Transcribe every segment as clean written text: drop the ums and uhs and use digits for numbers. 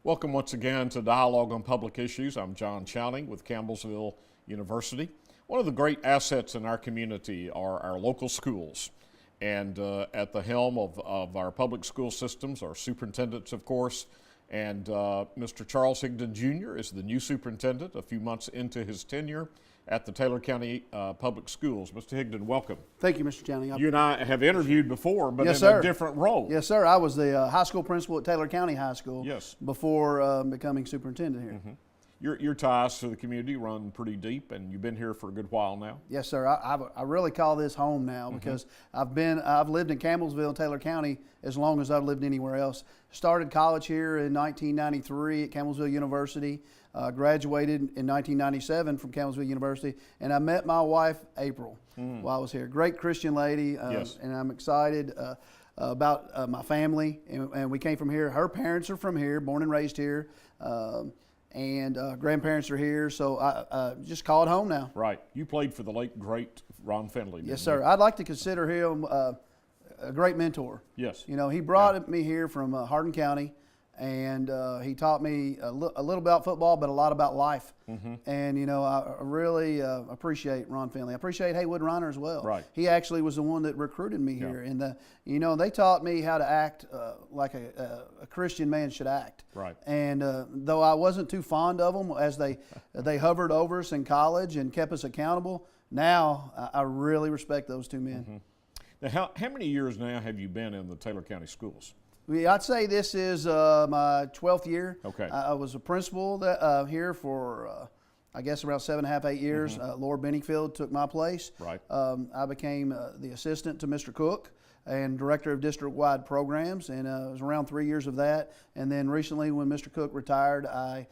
Welcome once again to Dialogue on Public Issues. I'm John Chowning with Campbellsville University. One of the great assets in our community are our local schools. And at the helm of our public school systems, our superintendents, of course, and Mr. Charles Higdon Jr. is the new superintendent a few months into his tenure at the Taylor County Public Schools. Mr. Higdon, welcome. Thank you, Mr. Chowning. You and I have interviewed before, but Yes, in sir. a different role. Yes, sir. I was the high school principal at Taylor County High School Yes. before becoming superintendent here. Your ties to the community run pretty deep, and you've been here for a good while now. Yes, sir. I really call this home now because I've lived in Campbellsville, Taylor County, as long as I've lived anywhere else. Started college here in 1993 at Campbellsville University. Graduated in 1997 from Campbellsville University, and I met my wife April while I was here. Great Christian lady, Yes. and I'm excited about my family. And we came from here. Her parents are from here, born and raised here. And grandparents are here, so I just call it home now. Right. You played for the late, great Ron Finley. Yes, sir. I'd like to consider him a great mentor. Yes. You know, he brought me here from Higdon County, and he taught me a little about football, but a lot about life. And, you know, I really appreciate Ron Finley. I appreciate Haywood Reiner as well. Right. He actually was the one that recruited me here. And, you know, they taught me how to act like a Christian man should act. Right. And though I wasn't too fond of them as they hovered over us in college and kept us accountable, now I really respect those two men. Now, how many years now have you been in the Taylor County Schools? I'd say this is my 12th year. Okay. I was a principal here for, I guess, around 7.5, 8 years. Laura Benningfield took my place. Right. I became the assistant to Mr. Cook and director of district-wide programs, and it was around 3 years of that. And then recently, when Mr. Cook retired, I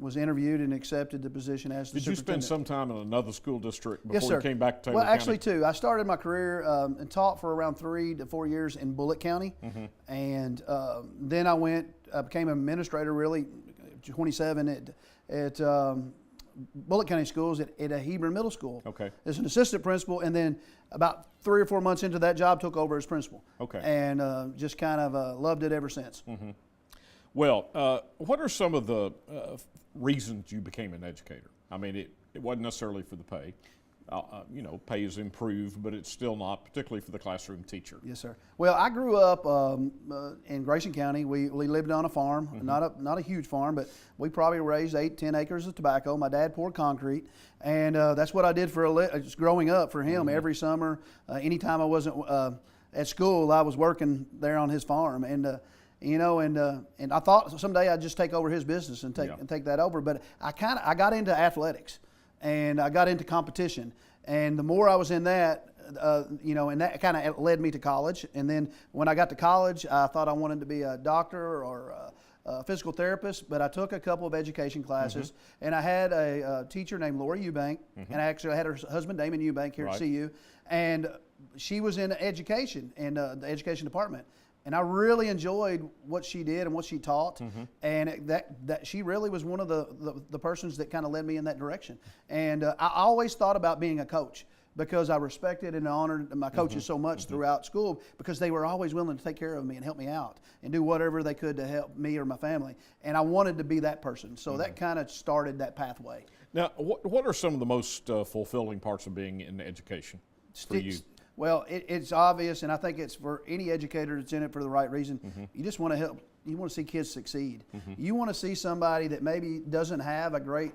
was interviewed and accepted the position as the Did you spend superintendent. some time in another school district before Yes, sir. you came back to Taylor Well, County? actually, two. I started my career and taught for around 3 to 4 years in Bullitt County, and then I became an administrator, really, 27 at Bullitt County Schools at a Higdon Middle School. Okay. As an assistant principal, and then about 3 or 4 months into that job, took over as principal. Okay. And just kind of loved it ever since. Well, what are some of the reasons you became an educator? I mean, it wasn't necessarily for the pay. You know, pay is improved, but it's still not, particularly for the classroom teacher. Yes, sir. Well, I grew up in Grayson County. We lived on a farm, not a huge farm, but we probably raised 8, 10 acres of tobacco. My dad poured concrete, and that's what I did for just growing up for him. Every summer, anytime I wasn't at school, I was working there on his farm, and you know, and I thought someday I'd just take over his business and take that over. But I got into athletics, and I got into competition, and the more I was in that, you know, and that kind of led me to college. And then when I got to college, I thought I wanted to be a doctor or a physical therapist, but I took a couple of education classes, and I had a teacher named Laura Eubank, and I had her husband Damon Eubank here at CU, and she was in education in the education department. And I really enjoyed what she did and what she taught, and that she really was one of the persons that kind of led me in that direction. And I always thought about being a coach because I respected and honored my coaches so much throughout school, because they were always willing to take care of me and help me out and do whatever they could to help me or my family. And I wanted to be that person, so that kind of started that pathway. Now, what are some of the most fulfilling parts of being in education for you? Well, it's obvious, and I think it's for any educator that's in it for the right reason. You just want to help. You want to see kids succeed. You want to see somebody that maybe doesn't have a great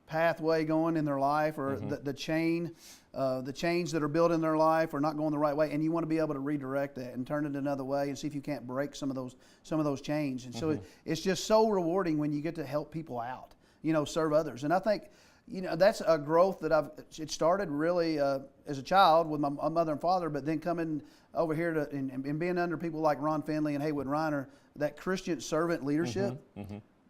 pathway going in their life, or the chains that are built in their life are not going the right way, and you want to be able to redirect that and turn it another way and see if you can't break some of those chains. And so it's just so rewarding when you get to help people out, you know, serve others. And I think, you know, that's a growth that it started really as a child with my mother and father, but then coming over here and being under people like Ron Finley and Haywood Reiner, that Christian servant leadership,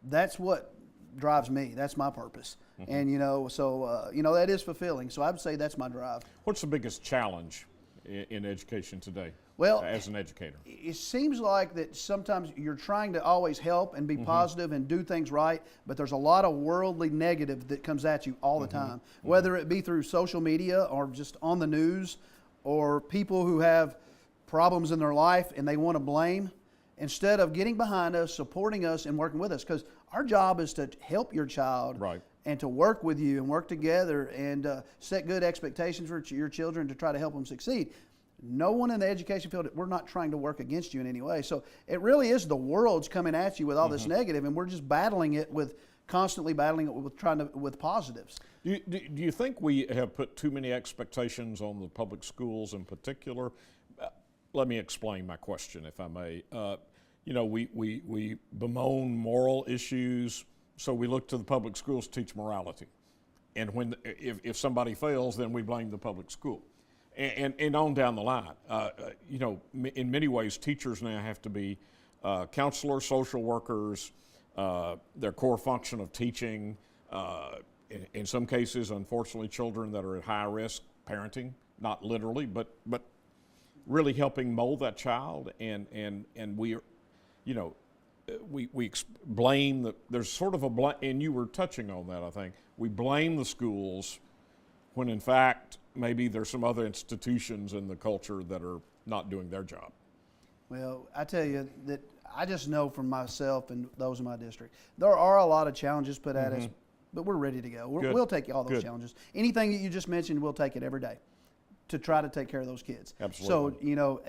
that's what drives me. That's my purpose. And, you know, so, you know, that is fulfilling. So I would say that's my drive. What's the biggest challenge in education today? Well, as an educator, it seems like that sometimes you're trying to always help and be positive and do things right, but there's a lot of worldly negative that comes at you all the time, whether it be through social media or just on the news, or people who have problems in their life and they want to blame. instead of getting behind us, supporting us, and working with us. Because our job is to help your child Right. and to work with you and work together and set good expectations for your children to try to help them succeed. No one in the education field, we're not trying to work against you in any way. So it really is the world's coming at you with all this negative, and we're just battling it constantly battling it with positives. Do you think we have put too many expectations on the public schools in particular? Let me explain my question, if I may. We bemoan moral issues, so we look to the public schools to teach morality. And if somebody fails, then we blame the public school. And on down the line. In many ways, teachers now have to be counselors, social workers, their core function of teaching. In some cases, unfortunately, children that are at high risk, parenting, not literally, but really helping mold that child. And we blame there's sort of a blame, and you were touching on that, I think. We blame the schools when in fact maybe there's some other institutions in the culture that are not doing their job. Well, I tell you that I just know from myself and those in my district, there are a lot of challenges put at us, but we're ready to go. We'll take all those challenges. Anything that you just mentioned, we'll take it every day to try to take care of those kids. Absolutely. So,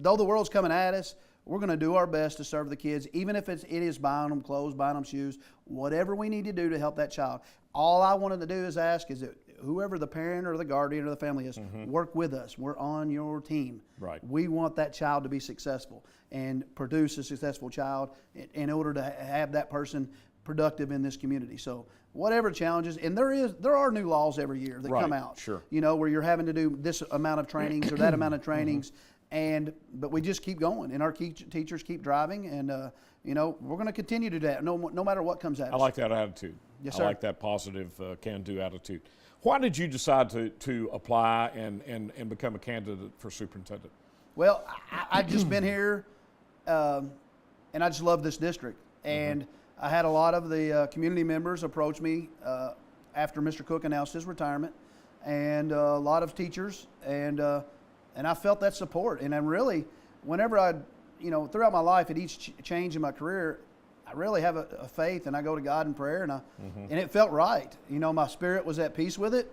though the world's coming at us, we're going to do our best to serve the kids, even if it is buying them clothes, buying them shoes, whatever we need to do to help that child. All I wanted to do is ask is that whoever the parent or the guardian or the family is, work with us. We're on your team. Right. We want that child to be successful and produce a successful child in order to have that person productive in this community. So whatever challenges, and there are new laws every year that come out. Sure. Where you're having to do this amount of trainings or that amount of trainings. But we just keep going, and our teachers keep driving, and we're going to continue to do that, no matter what comes at us. I like that attitude. Yes, sir. I like that positive, can-do attitude. Why did you decide to apply and become a candidate for superintendent? Well, I'd just been here, and I just love this district. And I had a lot of the community members approach me after Mr. Cook announced his retirement, and a lot of teachers, and I felt that support. And I'm really, whenever throughout my life, at each change in my career, I really have a faith, and I go to God in prayer, and it felt right. My spirit was at peace with it,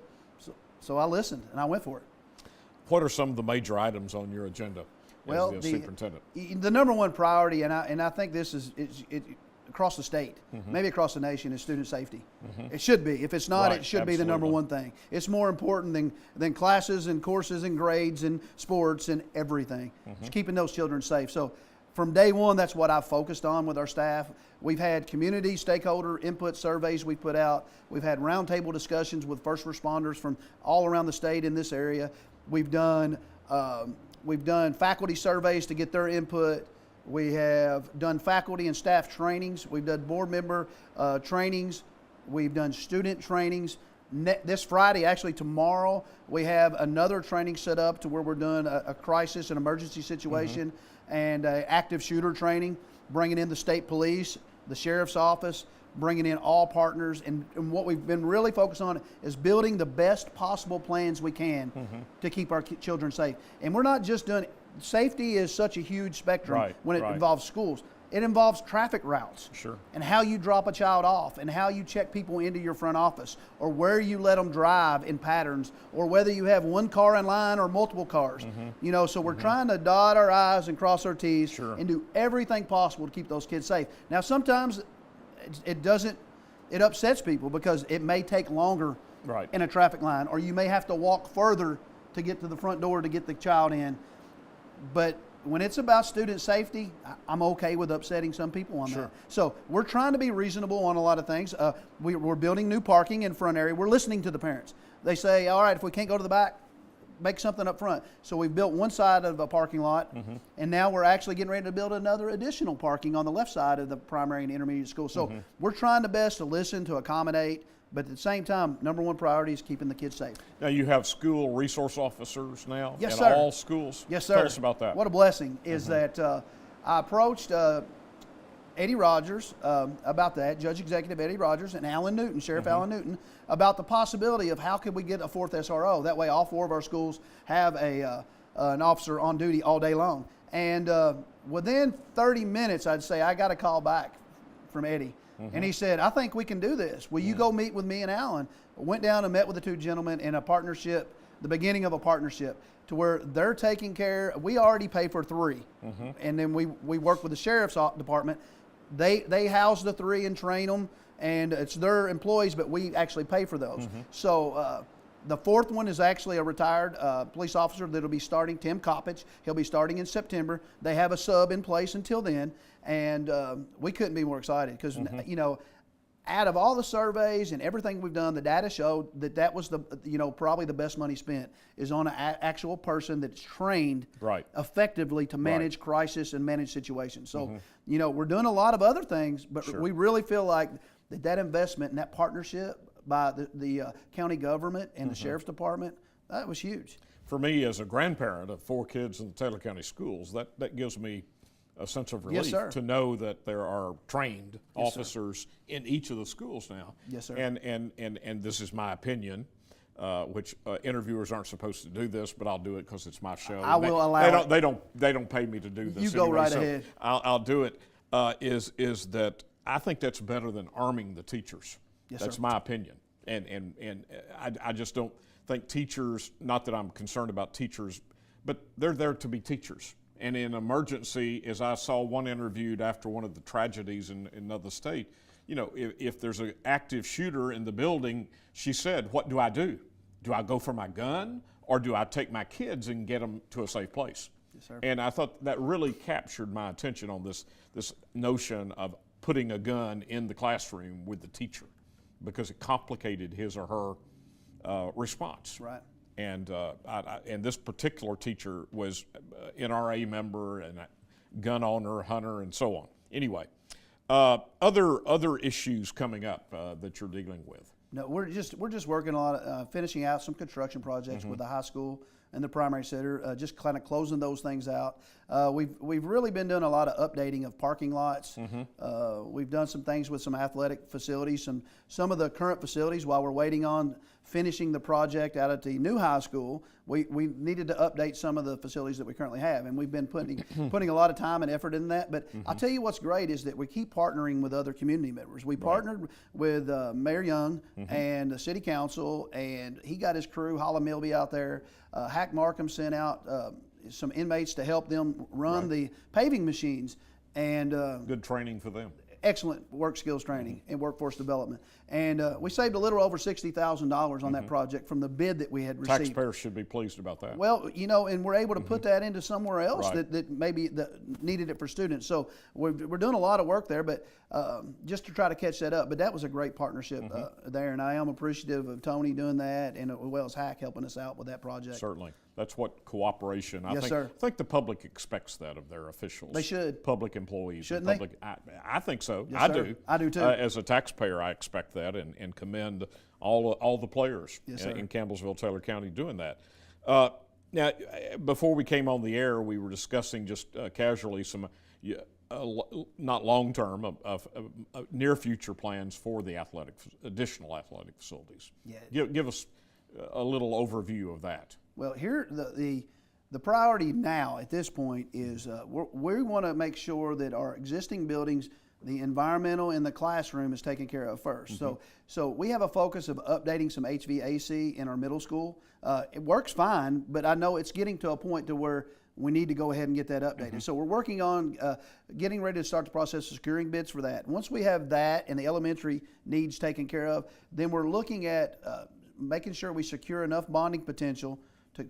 so I listened and I went for it. What are some of the major items on your agenda as the superintendent? The number one priority, and I think this is across the state, maybe across the nation, is student safety. It should be. If it's not, it should be the number one thing. It's more important than classes and courses and grades and sports and everything. It's keeping those children safe. So from day one, that's what I've focused on with our staff. We've had community stakeholder input surveys we put out. We've had roundtable discussions with first responders from all around the state in this area. We've done faculty surveys to get their input. We have done faculty and staff trainings. We've done board member trainings. We've done student trainings. This Friday, actually tomorrow, we have another training set up to where we're doing a crisis and emergency situation and active shooter training, bringing in the state police, the sheriff's office, bringing in all partners. And what we've been really focused on is building the best possible plans we can to keep our children safe. And we're not just doing safety is such a huge spectrum when it involves schools. It involves traffic routes and how you drop a child off and how you check people into your front office or where you let them drive in patterns or whether you have one car in line or multiple cars. So we're trying to dot our I's and cross our T's and do everything possible to keep those kids safe. Now, sometimes it upsets people because it may take longer in a traffic line, or you may have to walk further to get to the front door to get the child in. But when it's about student safety, I'm okay with upsetting some people on that. So we're trying to be reasonable on a lot of things. We're building new parking in front area. We're listening to the parents. They say, all right, if we can't go to the back, make something up front. So we've built one side of a parking lot, and now we're actually getting ready to build another additional parking on the left side of the primary and intermediate school. So we're trying the best to listen, to accommodate, but at the same time, number one priority is keeping the kids safe. Now, you have school resource officers now in all schools? Yes, sir. Tell us about that. What a blessing is that I approached Eddie Rogers about that, Judge Executive Eddie Rogers, and Alan Newton, Sheriff Alan Newton, about the possibility of how could we get a fourth SRO. That way all four of our schools have an officer on duty all day long. And within 30 minutes, I'd say I got a call back from Eddie. And he said, I think we can do this. Will you go meet with me and Alan? Went down and met with the two gentlemen in a partnership, the beginning of a partnership, to where they're taking care. We already pay for 3. And then we work with the sheriff's department. They house the 3 and train them, and it's their employees, but we actually pay for those. So the 4th one is actually a retired police officer that'll be starting, Tim Coppage. He'll be starting in September. They have a sub in place until then, and we couldn't be more excited because, you know, out of all the surveys and everything we've done, the data showed that that was the, you know, probably the best money spent is on an actual person that's trained effectively to manage crisis and manage situations. So, you know, we're doing a lot of other things, but we really feel like that investment and that partnership by the county government and the sheriff's department, that was huge. For me, as a grandparent of 4 kids in the Taylor County schools, that gives me a sense of relief to know that there are trained officers in each of the schools now. Yes, sir. And this is my opinion, which interviewers aren't supposed to do this, but I'll do it because it's my show. I will allow it. They don't pay me to do this. You go anyway, right so ahead. I'll do it. Is that I think that's better than arming the teachers. Yes, that's sir. my opinion. And I just don't think teachers, not that I'm concerned about teachers, but they're there to be teachers. And in emergency, as I saw one interviewed after one of the tragedies in another state, you know, if there's an active shooter in the building, she said, what do I do? Do I go for my gun or do I take my kids and get them to a safe place? Yes, sir. And I thought that really captured my attention on this notion of putting a gun in the classroom with the teacher, because it complicated his or her response. Right. And and this particular teacher was NRA member and a gun owner, hunter, and so on. Anyway, other issues coming up that you're dealing with. No, we're just working on finishing out some construction projects with the high school and the primary center, just kind of closing those things out. We've really been doing a lot of updating of parking lots. We've done some things with some athletic facilities, some of the current facilities. While we're waiting on finishing the project out at the new high school, we needed to update some of the facilities that we currently have, and we've been putting a lot of time and effort in that. But I'll tell you what's great is that we keep partnering with other community members. We partnered with Mayor Young and the city council, and he got his crew. Holla Milby out there. Hack Markham sent out some inmates to help them run the paving machines, and good training for them. Excellent work skills training and workforce development. And we saved a little over $60,000 on that project from the bid that we had received. Taxpayers should be pleased about that. Well, you know, and we're able to put that into somewhere else that maybe needed it for students. So we're doing a lot of work there, but just to try to catch that up. But that was a great partnership there, and I am appreciative of Tony doing that, and as well as Hack helping us out with that project. Certainly. That's what cooperation, I think the public expects that of their officials. They should. Public employees. Shouldn't they? I think so. Yes, I sir. do. I do too. As a taxpayer, I expect that and commend all the players in Campbellsville, Taylor County doing that. Now, before we came on the air, we were discussing just casually some not long-term, near future plans for the additional athletic facilities. Yeah. Give us a little overview of that. Well, here the priority now at this point is we want to make sure that our existing buildings, the environmental in the classroom is taken care of first. So we have a focus of updating some HVAC in our middle school. It works fine, but I know it's getting to a point to where we need to go ahead and get that updated. So we're working on getting ready to start the process of securing bids for that. Once we have that and the elementary needs taken care of, then we're looking at making sure we secure enough bonding potential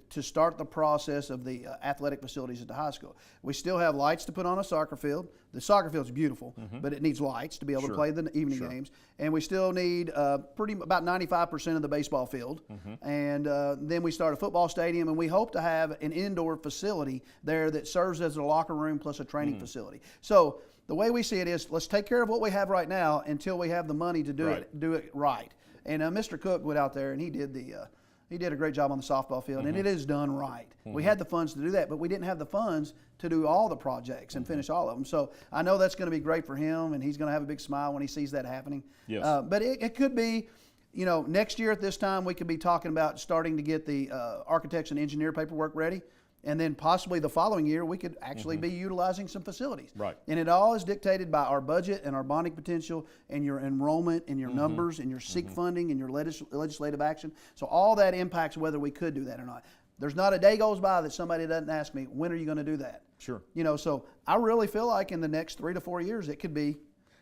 to start the process of the athletic facilities at the high school. We still have lights to put on a soccer field. The soccer field's beautiful, but it needs lights to be able to play the evening games. And we still need about 95% of the baseball field. And then we start a football stadium, and we hope to have an indoor facility there that serves as a locker room plus a training facility. So the way we see it is, let's take care of what we have right now until we have the money to do it right. And Mr. Cook went out there and he did a great job on the softball field, and it is done right. We had the funds to do that, but we didn't have the funds to do all the projects and finish all of them. So I know that's going to be great for him, and he's going to have a big smile when he sees that happening. Yes. But it could be, you know, next year at this time we could be talking about starting to get the architects and engineer paperwork ready. And then possibly the following year, we could actually be utilizing some facilities. Right. And it all is dictated by our budget and our bonding potential and your enrollment and your numbers and your SEEK funding and your legislative action. So all that impacts whether we could do that or not. There's not a day goes by that somebody doesn't ask me, when are you going to do that? Sure. You know, so I really feel like in the next 3 to 4 years, it could be.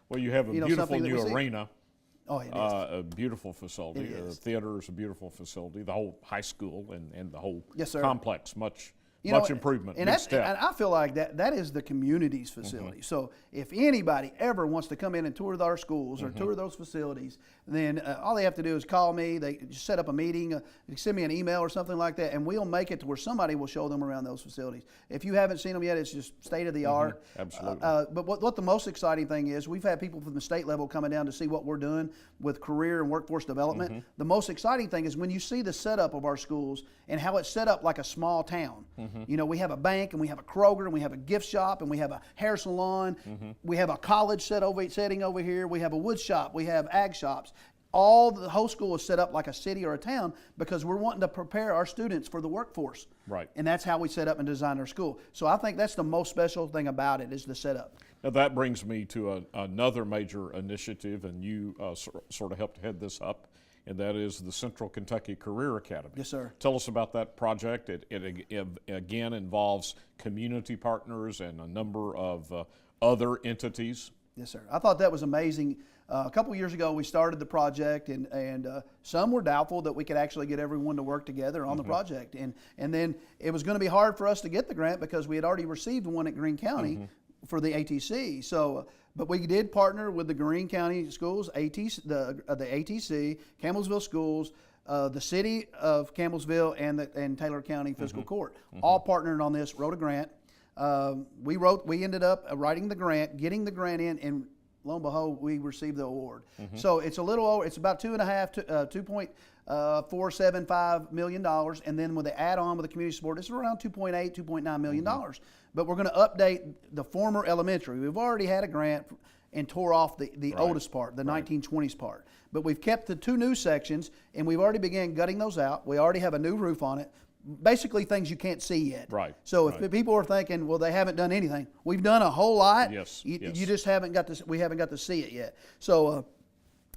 Well, you have a beautiful something that new we see. arena. Oh, it is. A beautiful facility. It is. The theater is a beautiful facility. The whole high school and the whole Yes, sir. complex, much You know, improvement. And, big that's, step. and I feel like that is the community's facility. So if anybody ever wants to come in and tour our schools or tour those facilities, then all they have to do is call me. They just set up a meeting, send me an email or something like that, and we'll make it to where somebody will show them around those facilities. If you haven't seen them yet, it's just state of the art. Absolutely. But what the most exciting thing is, we've had people from the state level coming down to see what we're doing with career and workforce development. The most exciting thing is when you see the setup of our schools and how it's set up like a small town. You know, we have a bank and we have a Kroger and we have a gift shop and we have a hair salon. We have a college setting over here. We have a wood shop. We have ag shops. The whole school is set up like a city or a town because we're wanting to prepare our students for the workforce. Right. And that's how we set up and design our school. So I think that's the most special thing about it is the setup. Now that brings me to another major initiative, and you sort of helped head this up, and that is the Central Kentucky Career Academy. Yes, sir. Tell us about that project. It again involves community partners and a number of other entities. Yes, sir. I thought that was amazing. A couple years ago, we started the project, and some were doubtful that we could actually get everyone to work together on the project. And then it was going to be hard for us to get the grant because we had already received one at Greene County for the ATC. So, but we did partner with the Greene County Schools, the ATC, Campbellsville Schools, the City of Campbellsville, and Taylor County Fiscal Court, all partnered on this. Wrote a grant. We ended up writing the grant, getting the grant in, and lo and behold, we received the award. So it's a little over. It's about $2.475 million, and then with the add-on with the community support, it's around $2.9 million. But we're going to update the former elementary. We've already had a grant and tore off the oldest part, the 1920s part. But we've kept the 2 new sections, and we've already began gutting those out. We already have a new roof on it. Basically things you can't see yet. Right. So if people are thinking, well, they haven't done anything, we've done a whole lot. Yes. You just haven't got to. We haven't got to see it yet. So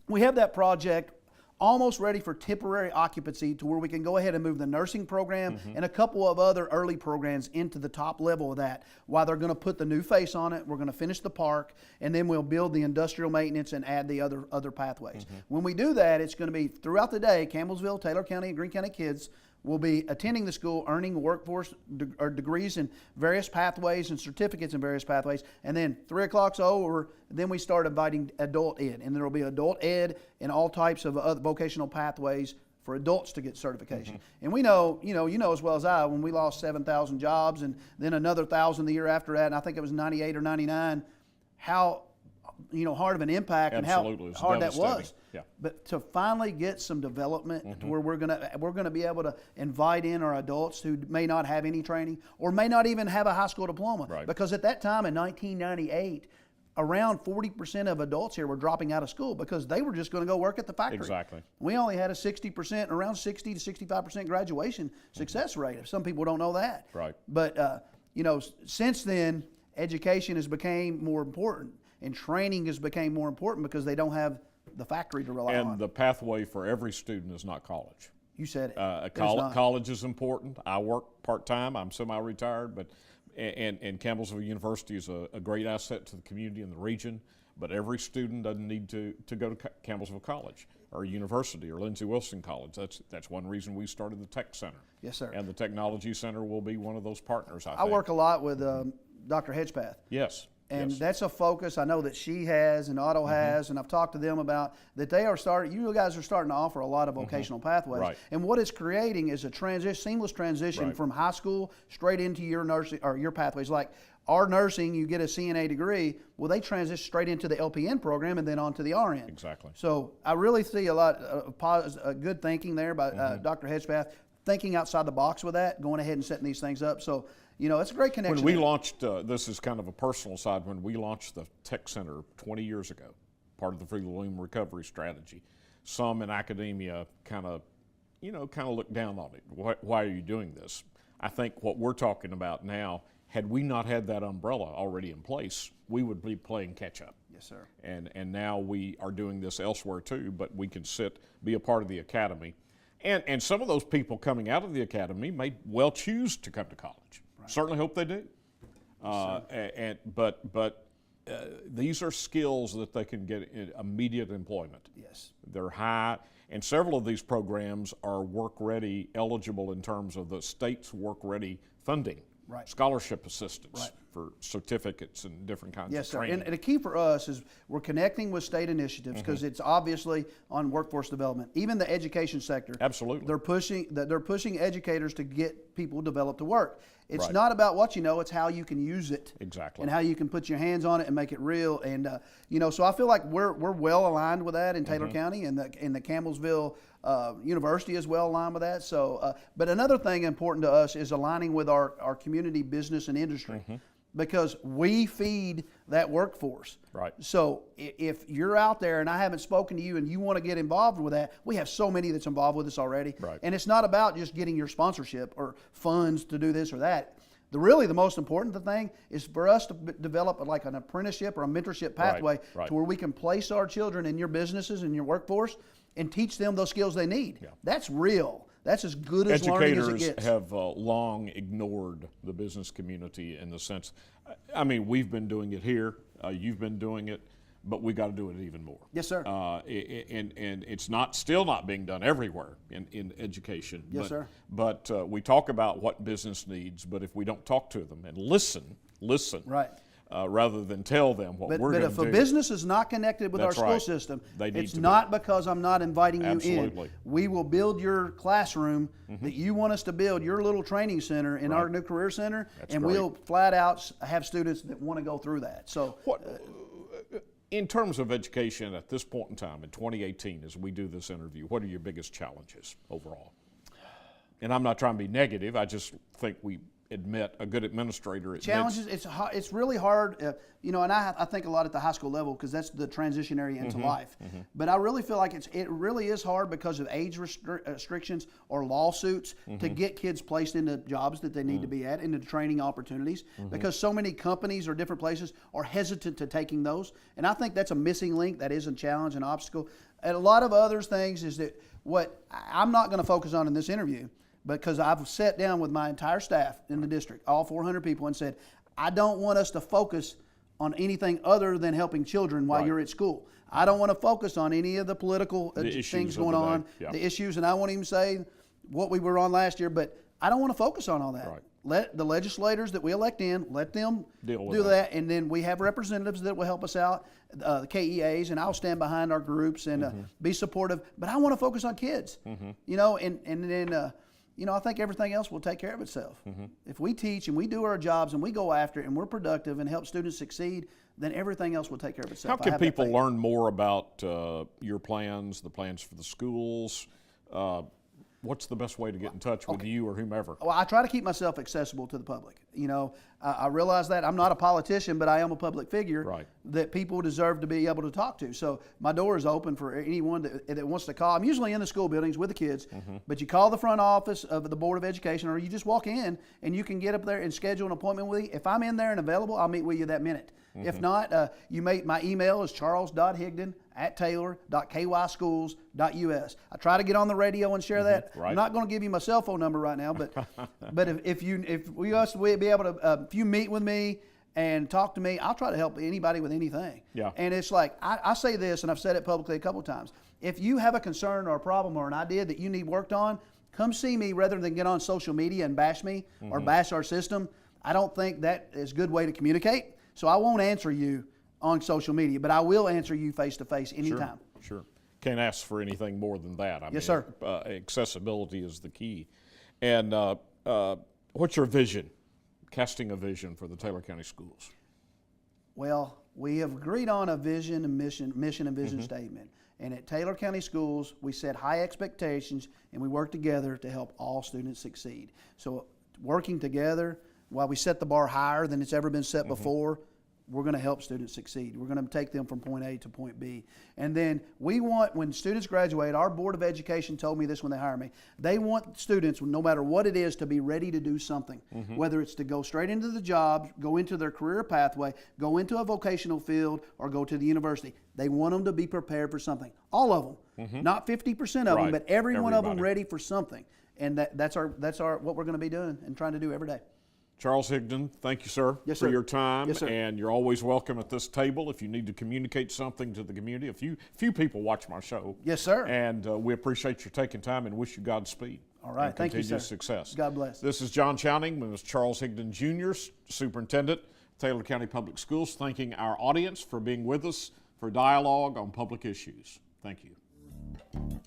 we have that project almost ready for temporary occupancy to where we can go ahead and move the nursing program and a couple of other early programs into the top level of that. While they're going to put the new face on it, we're going to finish the park, and then we'll build the industrial maintenance and add the other pathways. When we do that, it's going to be throughout the day. Campbellsville, Taylor County, and Greene County kids will be attending the school, earning workforce or degrees in various pathways and certificates in various pathways. And then 3 o'clock's over, then we start inviting adult ed. And there will be adult ed in all types of other vocational pathways for adults to get certification. And we know, you know as well as I, when we lost 7,000 jobs and then another 1,000 the year after that, and I think it was 98 or 99, how hard of an impact Absolutely. and how hard that was. Yeah. But to finally get some development to where we're gonna be able to invite in our adults who may not have any training or may not even have a high school diploma. Right. Because at that time in 1998, around 40% of adults here were dropping out of school because they were just going to go work at the factory. Exactly. We only had a 60%, around 60 to 65% graduation success rate. Some people don't know that. Right. But since then, education has become more important. And training has become more important because they don't have the factory to rely on. And the pathway for every student is not college. You said it. It's not. College is important. I work part-time. I'm semi-retired, but and Campbellsville University is a great asset to the community and the region. But every student doesn't need to go to Campbellsville College or University or Lindsey Wilson College. That's one reason we started the Tech Center. Yes, sir. And the Technology Center will be one of those partners, I I think. work a lot with Dr. Hedgepath. Yes. And yes. that's a focus I know that she has and Otto has, and I've talked to them about that they are starting. You guys are starting to offer a lot of vocational pathways, Right. And what it's creating is a seamless transition Right. from high school straight into your nursing or your pathways. Like our nursing, you get a CNA degree. Well, they transition straight into the LPN program and then on to the RN. Exactly. So I really see a lot of good thinking there by Dr. Hedgepath, thinking outside the box with that, going ahead and setting these things up. So. It's a great connection. When we launched, this is kind of a personal side, when we launched the Tech Center 20 years ago, part of the Free Loom Recovery Strategy, some in academia kind of looked down on it. Why are you doing this? I think what we're talking about now, had we not had that umbrella already in place, we would be playing catch up. Yes, sir. And now we are doing this elsewhere too, but we can be a part of the academy. And some of those people coming out of the academy may well choose to come to college. Right. Certainly hope they do. But these are skills that they can get in immediate employment. Yes. They're high, and several of these programs are work-ready eligible in terms of the state's work-ready funding. Right. Scholarship assistance right. for certificates and different kinds yes, of sir. training. And the key for us is we're connecting with state initiatives because it's obviously on workforce development. Even the education sector. Absolutely. They're pushing educators to get people developed to work. It's right. not about what you know, it's how you can use it. Exactly. And how you can put your hands on it and make it real. And so I feel like we're well aligned with that in Taylor County, and the Campbellsville University is well aligned with that. So, but another thing important to us is aligning with our community, business, and industry. Because we feed that workforce. Right. So if you're out there and I haven't spoken to you and you want to get involved with that, we have so many that's involved with us already. Right. And it's not about just getting your sponsorship or funds to do this or that. The most important thing is for us to develop like an apprenticeship or a mentorship pathway right. to where we can place our children in your businesses and your workforce and teach them those skills they need. Yeah. That's real. That's as good as learning as it gets. Educators have long ignored the business community in the sense, I mean, we've been doing it here, you've been doing it, but we got to do it even more. Yes, sir. And it's still not being done everywhere in education. Yes, sir. But we talk about what business needs, but if we don't talk to them and listen, right. Rather than tell them what we're going to do. But if a business is not connected with our school system, it's not because I'm not inviting you in. We will build your classroom that you want us to build, your little training center in our new career center, and we'll flat out have students that want to go through that. So, in terms of education at this point in time, in 2018, as we do this interview, what are your biggest challenges overall? And I'm not trying to be negative. I just think we admit, a good administrator admits. Challenges, it's really hard, and I think a lot at the high school level because that's the transition area into life. But I really feel like it really is hard because of age restrictions or lawsuits to get kids placed into jobs that they need to be at, into training opportunities, because so many companies or different places are hesitant to taking those. And I think that's a missing link. That is a challenge, an obstacle. And a lot of other things is that what I'm not going to focus on in this interview, because I've sat down with my entire staff in the district, all 400 people, and said, I don't want us to focus on anything other than helping children while you're at school. I don't want to focus on any of the political things going on, the issues, and I won't even say what we were on last year, but I don't want to focus on all that. Right. Let the legislators that we elect in, let them do that, and then we have representatives that will help us out, the KEAs, and I'll stand behind our groups and be supportive, but I want to focus on kids, and then I think everything else will take care of itself. If we teach and we do our jobs and we go after it and we're productive and help students succeed, then everything else will take care of itself. How can people learn more about your plans, the plans for the schools? What's the best way to get in touch with you or whomever? Well, I try to keep myself accessible to the public. I realize that I'm not a politician, but I am a public figure that people deserve to be able to talk to. So my door is open for anyone that wants to call. I'm usually in the school buildings with the kids, but you call the front office of the Board of Education, or you just walk in and you can get up there and schedule an appointment with me. If I'm in there and available, I'll meet with you that minute. If not, my email is charles.higdon@taylor.kyschools.us. I try to get on the radio and share that. I'm not going to give you my cell phone number right now, but if you meet with me and talk to me, I'll try to help anybody with anything. Yeah. And it's like I say this, and I've said it publicly a couple of times. If you have a concern or a problem or an idea that you need worked on, come see me rather than get on social media and bash me or bash our system. I don't think that is a good way to communicate. So I won't answer you on social media, but I will answer you face-to-face anytime. Sure. Can't ask for anything more than that. Yes, sir. Accessibility is the key. And what's your vision, casting a vision for the Taylor County Schools? Well, we have agreed on a vision and mission and vision statement. And at Taylor County Schools, we set high expectations and we work together to help all students succeed. So working together, while we set the bar higher than it's ever been set before, we're going to help students succeed. We're going to take them from point A to point B. And then we want, when students graduate, our Board of Education told me this when they hire me, they want students, no matter what it is, to be ready to do something. Whether it's to go straight into the job, go into their career pathway, go into a vocational field, or go to the university. They want them to be prepared for something. All of them. Not 50% of them, but every one of them ready for something. And that's what we're going to be doing and trying to do every day. Charles Higdon, thank you, sir, Yes, for sir. your time. Yes, sir. And you're always welcome at this table if you need to communicate something to the community. A few people watch my show. Yes, sir. And we appreciate you taking time and wish you Godspeed. All right. And Thank you, continued sir. success. God bless. This is John Chowning with Charles Higdon Jr., Superintendent, Taylor County Public Schools, thanking our audience for being with us for dialogue on public issues. Thank you.